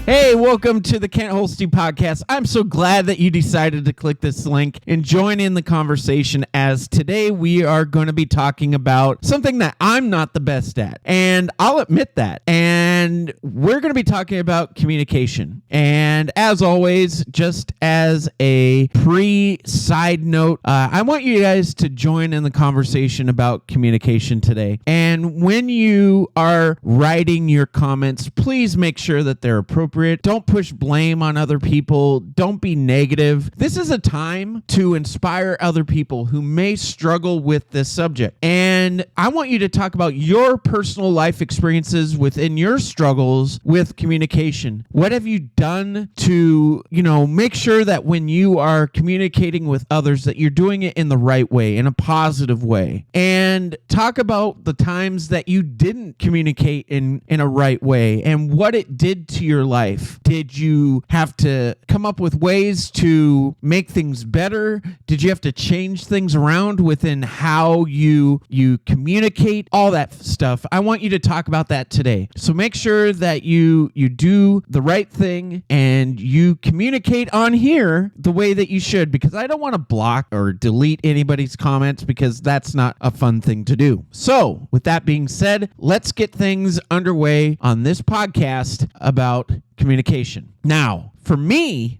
Hey, welcome to the Kent Holste podcast. I'm so glad that you decided to click this link and join in the conversation, as today we are going to be talking about something that I'm not the best at, and I'll admit that. And we're going to be talking about communication. And as always, just as a pre-side note, I want you guys to join in the conversation about communication today. And when you are writing your comments, please make sure that they're appropriate. Don't push blame on other people. Don't be negative. This is a time to inspire other people who may struggle with this subject. And I want you to talk about your personal life experiences within your struggles with communication. What have you done to, make sure that when you are communicating with others that you're doing it in the right way, in a positive way? And talk about the times that you didn't communicate in a right way and what it did to your life. Did you have to come up with ways to make things better? Did you have to change things around within how you communicate? All that stuff. I want you to talk about that today. So make sure that you do the right thing and you communicate on here the way that you should, because I don't want to block or delete anybody's comments, because that's not a fun thing to do. So with that being said, let's get things underway on this podcast about communication. Now, for me,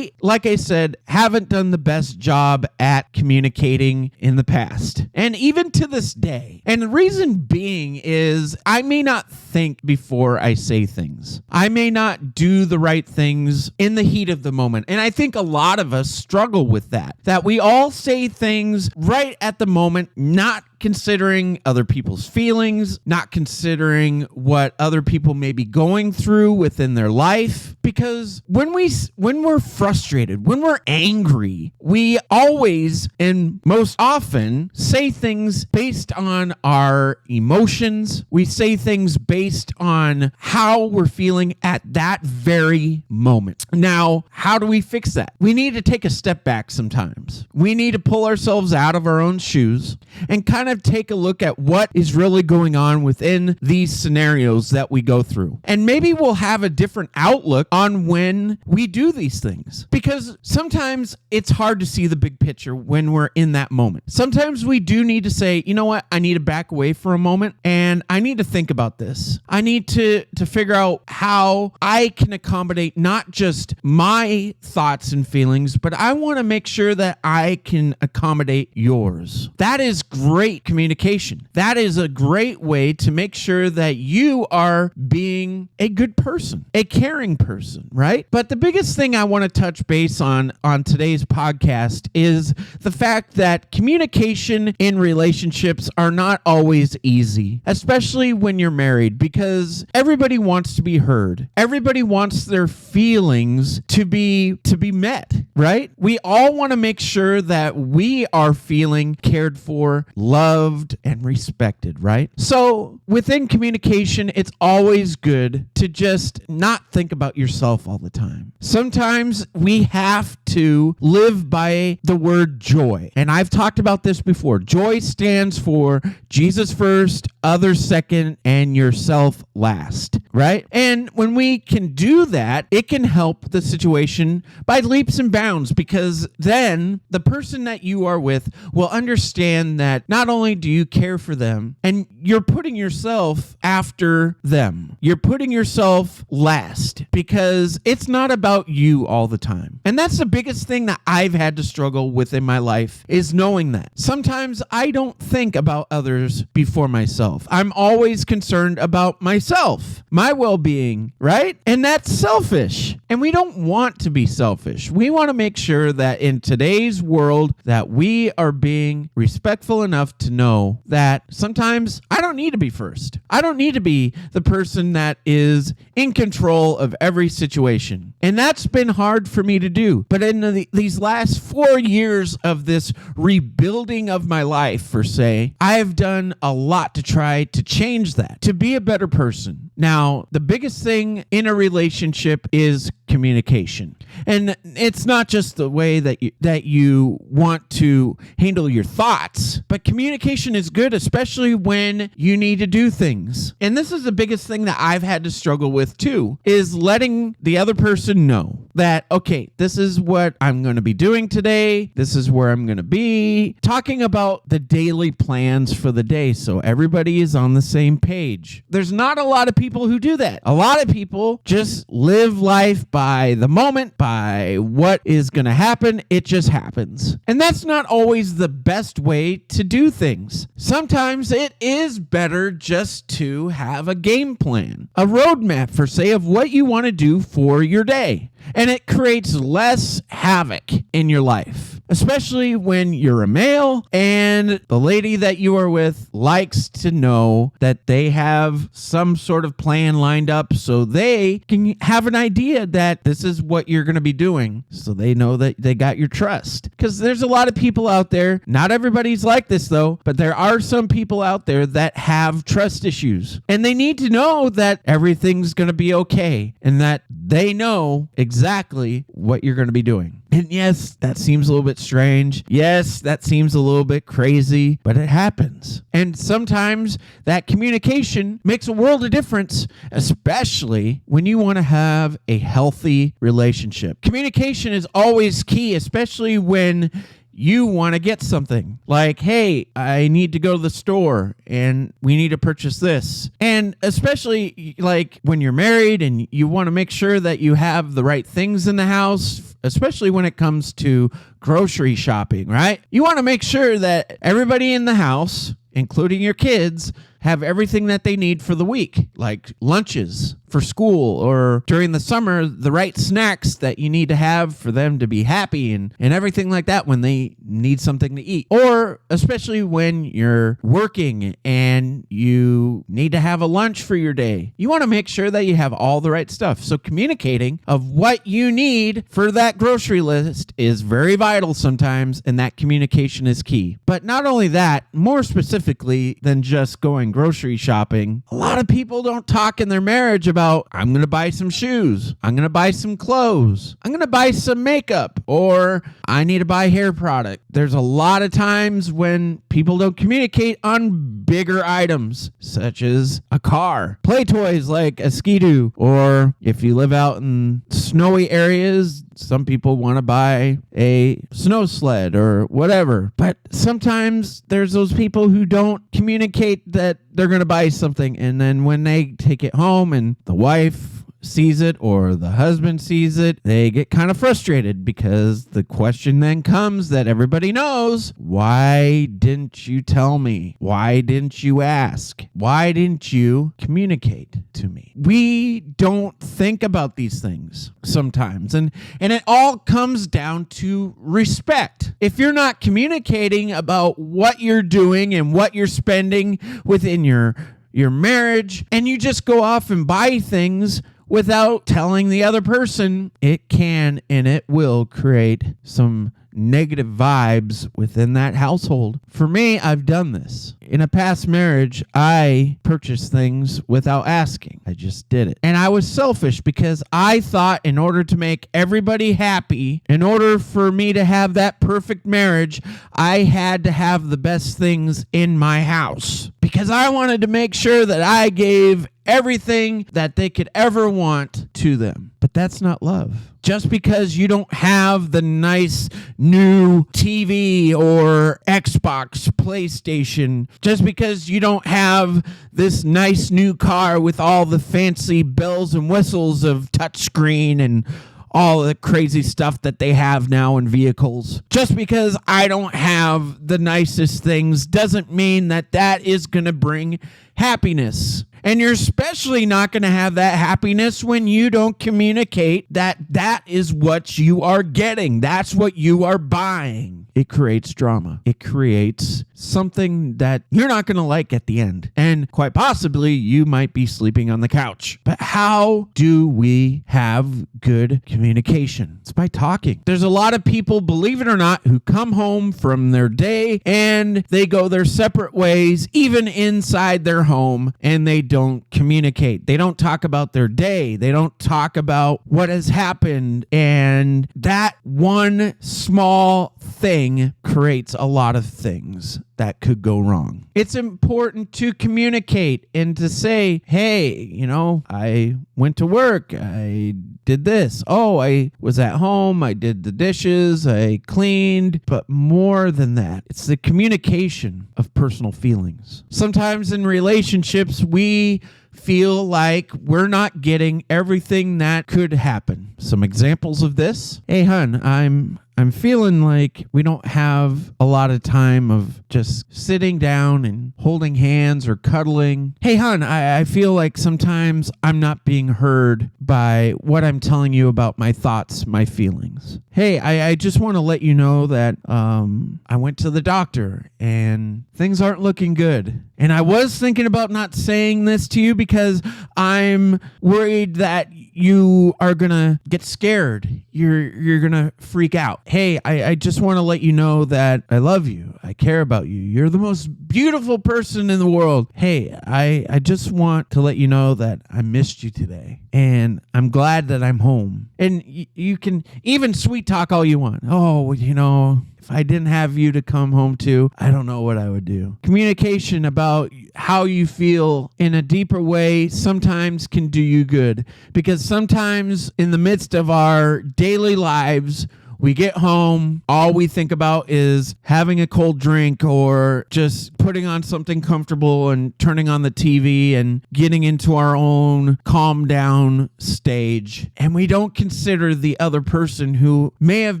like I said, haven't done the best job at communicating in the past, and even to this day. And the reason being is I may not think before I say things. I may not do the right things in the heat of the moment. And I think a lot of us struggle with that we all say things right at the moment, not considering other people's feelings, not considering what other people may be going through within their life. Because when we're frustrated, when we're angry, we always and most often say things based on our emotions. We say things based on how we're feeling at that very moment. Now, how do we fix that? We need to take a step back sometimes. We need to pull ourselves out of our own shoes and kind of take a look at what is really going on within these scenarios that we go through. And maybe we'll have a different outlook on when we do these things, because sometimes it's hard to see the big picture when we're in that moment. Sometimes we do need to say, you know what, I need to back away for a moment and I need to think about this. I need to figure out how I can accommodate not just my thoughts and feelings, but I want to make sure that I can accommodate yours. That is great communication. That is a great way to make sure that you are being a good person, a caring person, right? But the biggest thing I want to touch base on today's podcast is the fact that communication in relationships are not always easy, especially when you're married, because everybody wants to be heard. Everybody wants their feelings to be met, right? We all want to make sure that we are feeling cared for, loved, and respected, right? So within communication, it's always good to just not think about yourself all the time. Sometimes we have to live by the word joy. And I've talked about this before. Joy stands for Jesus first, others second, and yourself last, right? And when we can do that, it can help the situation by leaps and bounds, because then the person that you are with will understand that not only do you care for them, and you're putting yourself after them. You're putting yourself last, because it's not about you all the time. And that's the biggest thing that I've had to struggle with in my life, is knowing that. Sometimes I don't think about others before myself. I'm always concerned about myself, my well-being, right? And that's selfish. And we don't want to be selfish. We want to make sure that in today's world that we are being respectful enough to know that sometimes I don't need to be first. I don't need to be the person that is in control of every situation. And that's been hard for me to do. But in these last 4 years of this rebuilding of my life, per se, I have done a lot to try to change that, to be a better person. Now, the biggest thing in a relationship is communication. And it's not just the way that you want to handle your thoughts, but communication is good, especially when you need to do things. And this is the biggest thing that I've had to struggle with too, is letting the other person know that, okay, this is what I'm going to be doing today. This is where I'm going to be. Talking about the daily plans for the day so everybody is on the same page. There's not a lot of people who do that. A lot of people just live life by the moment, by what is going to happen. It just happens. And that's not always the best way to do things. Sometimes it is better just to have a game plan, a roadmap for say of what you want to do for your day. And it creates less havoc in your life, especially when you're a male and the lady that you are with likes to know that they have some sort of plan lined up so they can have an idea that this is what you're going to be doing, so they know that they got your trust. Because there's a lot of people out there, not everybody's like this though, but there are some people out there that have trust issues, and they need to know that everything's going to be okay and that they know exactly what you're going to be doing. And yes, that seems a little bit strange. Yes, that seems a little bit crazy, but it happens. And sometimes that communication makes a world of difference, especially when you want to have a healthy relationship. Communication is always key, especially when you want to get something like, hey, I need to go to the store and we need to purchase this. And especially like when you're married and you want to make sure that you have the right things in the house, especially when it comes to grocery shopping, right? You want to make sure that everybody in the house, including your kids, have everything that they need for the week, like lunches for school, or during the summer, the right snacks that you need to have for them to be happy and everything like that when they need something to eat. Or especially when you're working and you need to have a lunch for your day. You want to make sure that you have all the right stuff. So communicating of what you need for that grocery list is very vital sometimes, and that communication is key. But not only that, more specifically than just going grocery shopping, a lot of people don't talk in their marriage about, I'm going to buy some shoes, I'm going to buy some clothes, I'm going to buy some makeup, or I need to buy hair product. There's a lot of times when people don't communicate on bigger items, such as a car, play toys like a Ski-Doo, or if you live out in snowy areas, some people want to buy a snow sled or whatever. But sometimes there's those people who don't communicate that they're going to buy something. And then when they take it home and the wife sees it or the husband sees it, they get kind of frustrated because the question then comes that everybody knows: why didn't you tell me? Why didn't you ask? Why didn't you communicate to me? We don't think about these things sometimes, and it all comes down to respect. If you're not communicating about what you're doing and what you're spending within your marriage, and you just go off and buy things without telling the other person, it can and it will create some negative vibes within that household. For me, I've done this. In a past marriage, I purchased things without asking. I just did it. And I was selfish because I thought in order to make everybody happy, in order for me to have that perfect marriage, I had to have the best things in my house. Because I wanted to make sure that I gave everything that they could ever want to them. But that's not love. Just because you don't have the nice new TV or Xbox, PlayStation, just because you don't have this nice new car with all the fancy bells and whistles of touchscreen and all the crazy stuff that they have now in vehicles. Just because I don't have the nicest things doesn't mean that that is going to bring happiness. And you're especially not going to have that happiness when you don't communicate that that is what you are getting. That's what you are buying. it creates drama. It creates something that you're not going to like at the end. And quite possibly, you might be sleeping on the couch. But how do we have good communication? It's by talking. There's a lot of people, believe it or not, who come home from their day and they go their separate ways, even inside their home, and they don't communicate. They don't talk about their day. They don't talk about what has happened. And that one small thing creates a lot of things that could go wrong. It's important to communicate and to say, hey, I went to work. I did this. Oh, I was at home. I did the dishes. I cleaned. But more than that, it's the communication of personal feelings. Sometimes in relationships, we feel like we're not getting everything that could happen. Some examples of this. Hey, hun, I'm feeling like we don't have a lot of time of just sitting down and holding hands or cuddling. Hey, hun, I feel like sometimes I'm not being heard by what I'm telling you about my thoughts, my feelings. Hey, I just want to let you know that I went to the doctor and things aren't looking good. And I was thinking about not saying this to you because I'm worried that you are going to get scared. You're going to freak out. Hey, I just want to let you know that I love you. I care about you. You're the most beautiful person in the world. Hey, I just want to let you know that I missed you today. And I'm glad that I'm home. And you can even sweet talk all you want. Oh, if I didn't have you to come home to, I don't know what I would do. Communication about how you feel in a deeper way sometimes can do you good. Because sometimes in the midst of our daily lives, we get home, all we think about is having a cold drink or just putting on something comfortable and turning on the TV and getting into our own calm down stage. And we don't consider the other person who may have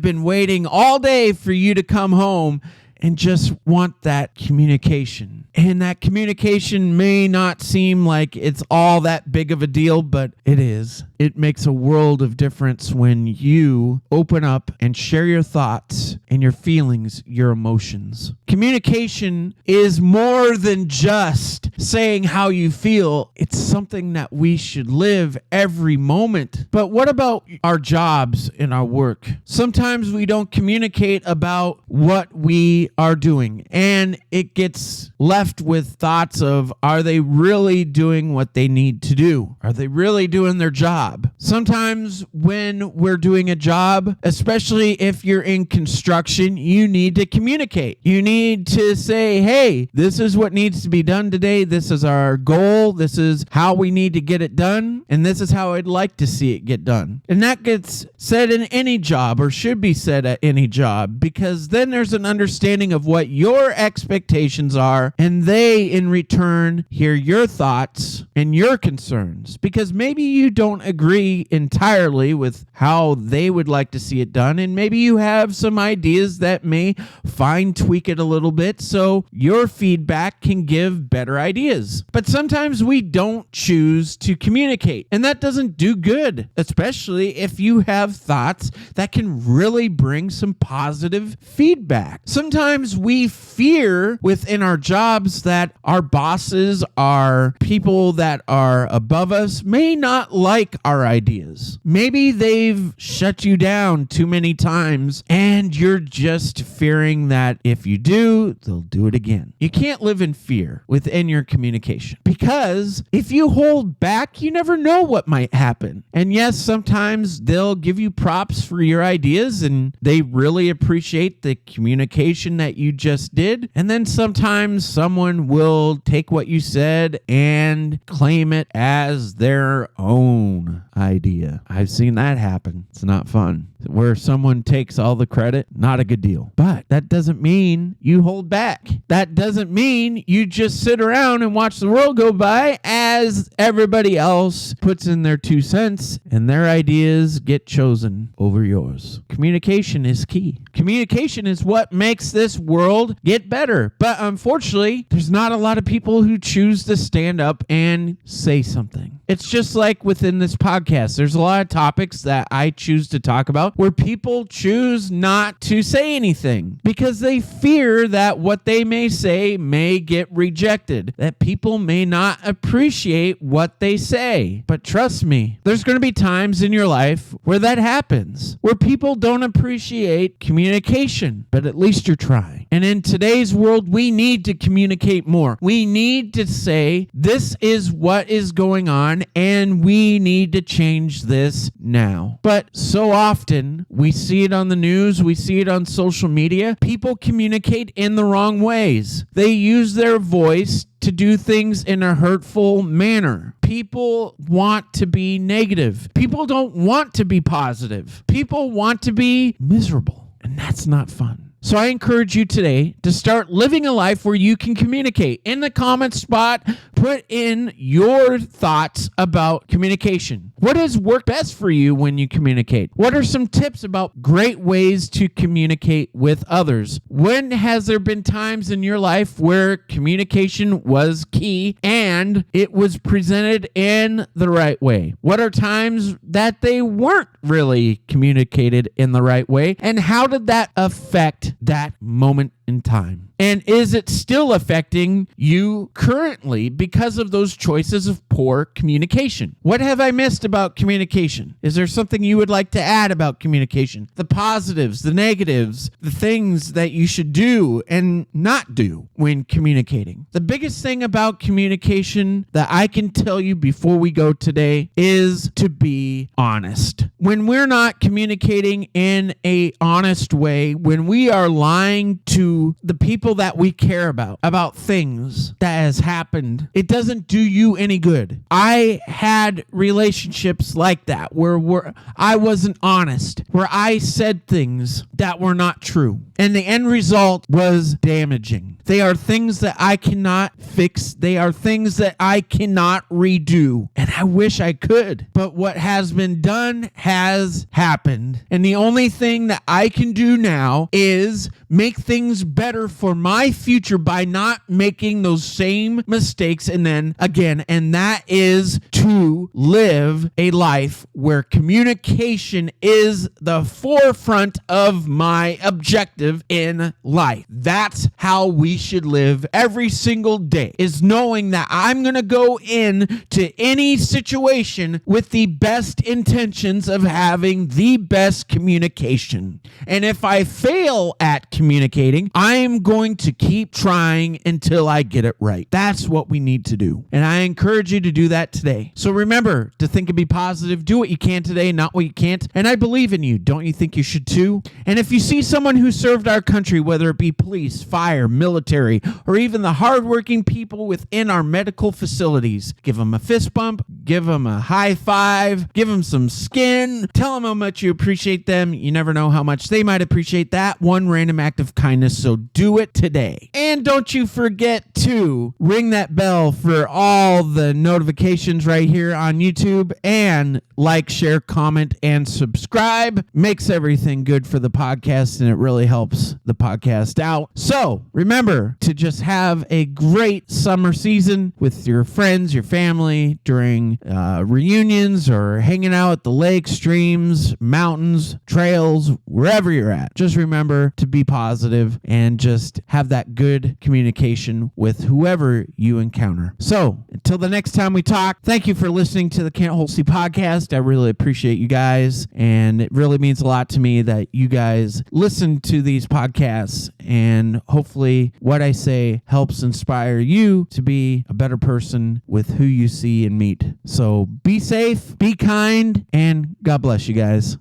been waiting all day for you to come home and just want that communication. And that communication may not seem like it's all that big of a deal, but it is. It makes a world of difference when you open up and share your thoughts and your feelings, your emotions. Communication is more than just saying how you feel. It's something that we should live every moment. But what about our jobs and our work? Sometimes we don't communicate about what we are doing, and it gets left with thoughts of, are they really doing what they need to do? Are they really doing their job? Sometimes when we're doing a job, especially if you're in construction, you need to communicate. You need to say, hey, this is what needs to be done today. This is our goal. This is how we need to get it done. And this is how I'd like to see it get done. And that gets said in any job, or should be said at any job, because then there's an understanding of what your expectations are, and they in return hear your thoughts and your concerns, because maybe you don't agree entirely with how they would like to see it done, and maybe you have some ideas that may fine tweak it a little bit so your feedback can give better ideas. But sometimes we don't choose to communicate, and that doesn't do good, especially if you have thoughts that can really bring some positive feedback. Sometimes we fear within our jobs that our bosses, our people that are above us, may not like our ideas. Maybe they've shut you down too many times and you're just fearing that if you do, they'll do it again. You can't live in fear within your communication, because if you hold back, you never know what might happen. And yes, sometimes they'll give you props for your ideas and they really appreciate the communication that you just did. And then sometimes someone will take what you said and claim it as their own idea. I've seen that happen. It's not fun. Where someone takes all the credit, not a good deal. But that doesn't mean you hold back. That doesn't mean you just sit around and watch the world go by as everybody else puts in their 2 cents and their ideas get chosen over yours. Communication is key. Communication is what makes this world get better. But unfortunately, there's not a lot of people who choose to stand up and say something. It's just like within this podcast. There's a lot of topics that I choose to talk about about where people choose not to say anything because they fear that what they may say may get rejected, that people may not appreciate what they say. But trust me, there's going to be times in your life where that happens, where people don't appreciate communication, but at least you're trying. And in today's world, we need to communicate more. We need to say, this is what is going on, and we need to change this now. But so often, we see it on the news, we see it on social media, people communicate in the wrong ways. They use their voice to do things in a hurtful manner. People want to be negative. People don't want to be positive. People want to be miserable, and that's not fun. So I encourage you today to start living a life where you can communicate. In the comment spot, put in your thoughts about communication. What has worked best for you when you communicate? What are some tips about great ways to communicate with others? When has there been times in your life where communication was key and it was presented in the right way? What are times that they weren't really communicated in the right way? And how did that affect that moment in time? And is it still affecting you currently because of those choices of poor communication? What have I missed about communication? Is there something you would like to add about communication? The positives, the negatives, the things that you should do and not do when communicating. The biggest thing about communication that I can tell you before we go today is to be honest. When we're not communicating in an honest way, when we are lying to the people that we care about things that has happened, it doesn't do you any good. I had relationships like that where I wasn't honest, where I said things that were not true, and the end result was damaging. They are things that I cannot fix. They are things that I cannot redo. And I wish I could. But what has been done has happened. And the only thing that I can do now is make things better for my future by not making those same mistakes and then again. And that is to live a life where communication is the forefront of my objective in life. That's how we should live every single day, is knowing that I'm going to go in to any situation with the best intentions of having the best communication. And if I fail at communicating, I'm going to keep trying until I get it right. That's what we need to do. And I encourage you to do that today. So remember to think and be positive. Do what you can today, not what you can't. And I believe in you. Don't you think you should too? And if you see someone who served our country, whether it be police, fire, military, or even the hardworking people within our medical facilities, give them a fist bump, give them a high five, give them some skin, tell them how much you appreciate them. You never know how much they might appreciate that one random act of kindness, so do it today. And don't you forget to ring that bell for all the notifications right here on YouTube, and like, share, comment, and subscribe. Makes everything good for the podcast, and it really helps the podcast out. So remember to just have a great summer season with your friends, your family, during reunions or hanging out at the lake, streams, mountains, trails, wherever you're at. Just remember to be positive and just have that good communication with whoever you encounter. So until the next time we talk, thank you for listening to the Kent Holste podcast. I really appreciate you guys, and it really means a lot to me that you guys listen to these podcasts, and hopefully what I say helps inspire you to be a better person with who you see and meet. So be safe, be kind, and God bless you guys.